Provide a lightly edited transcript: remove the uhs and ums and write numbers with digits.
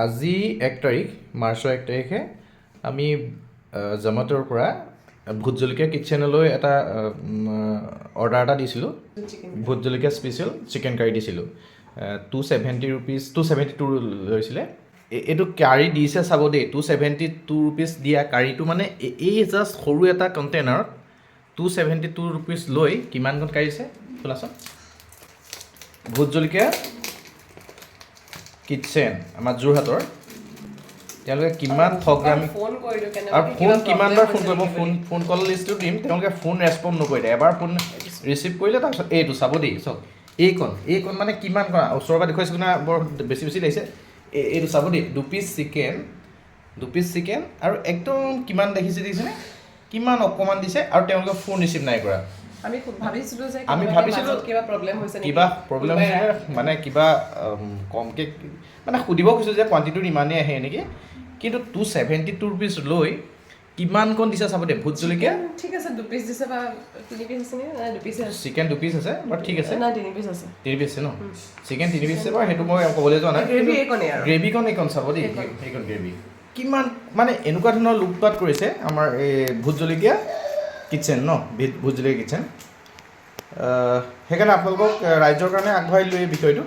আজি 1 তাৰিখ মাৰ্চৰ 1 তাৰিখে আমি জমেট'ৰ পৰা ভোট জলকীয়া কিটচেনলৈ এটা অৰ্ডাৰ এটা দিছিলোঁ। ভোট জলকীয়া স্পেচিয়েল চিকেন কাৰী দিছিলোঁ। 270 ৰুপিজ 272 লৈছিলে। এইটো কাৰী দিছে চাব দেই, 272 ৰুপিজ দিয়া কাৰীটো মানে এই জাষ্ট সৰু এটা কণ্টেইনাৰত 272 ৰুপিজ লৈ কিমানকণ কাঢ়িছে খোলাচোন। ভোট জলকীয়া কিটচেন আমাৰ যোৰহাটৰ, তেওঁলোকে কিমান ঠগে আমি আৰু ফোন কিমানবাৰ ফোন কৰিব, ফোন কল লিষ্টটো দিম, তেওঁলোকে ফোন ৰেচপণ্ড নকৰিলে। এবাৰ ফোন ৰিচিভ কৰিলে, তাৰপিছত এইটো চাব দেই, চাওক এইকণ মানে কিমান কৰা ওচৰৰ পৰা দেখুৱাইছোঁ না, বৰ বেছি লাগিছে। এইটো চাব দেই, 2 পিচ চিকেন আৰু একদম কিমান দেখিছেনে, কিমান অকণমান দিছে আৰু তেওঁলোকে ফোন ৰিচিভ নাই কৰা। আমি ভাবিছিলোঁ কিবা প্ৰব্লেম হৈছে, মানে কিবা কমকৈ মানে সুধিব খুজিছোঁ যে কোৱান্টিটিটো ইমানেই আহে নেকি, কিন্তু 272 ৰুপিজ লৈ কিমানকণ দিছে চাব দেই। ভোট জলকীয়া ঠিক আছে, 2 পিচ দিছে বা 3 পিচ আছে নেকি? 2 পিচ আছে। চিকেন 2 পিচ আছে বাৰু, ঠিক আছে। 3 পিচ আছে। 3 পিচ আছে ন, চিকেন 3 পিচ আছে বাৰু, সেইটো মই ক'বলৈ যোৱা নাই। গ্ৰেভিকণ এইকণ চাব দেই, সেইকণ গ্ৰেভি কিমান মানে এনেকুৱা ধৰণৰ লুটপাট কৰিছে আমাৰ এই ভোট জলকীয়া কিটচেন ন, ভোট জলকীয়া কিটচেন। সেইকাৰণে আপোনালোকক ৰাইজৰ কাৰণে আগবঢ়াই লৈ এই বিষয়টো।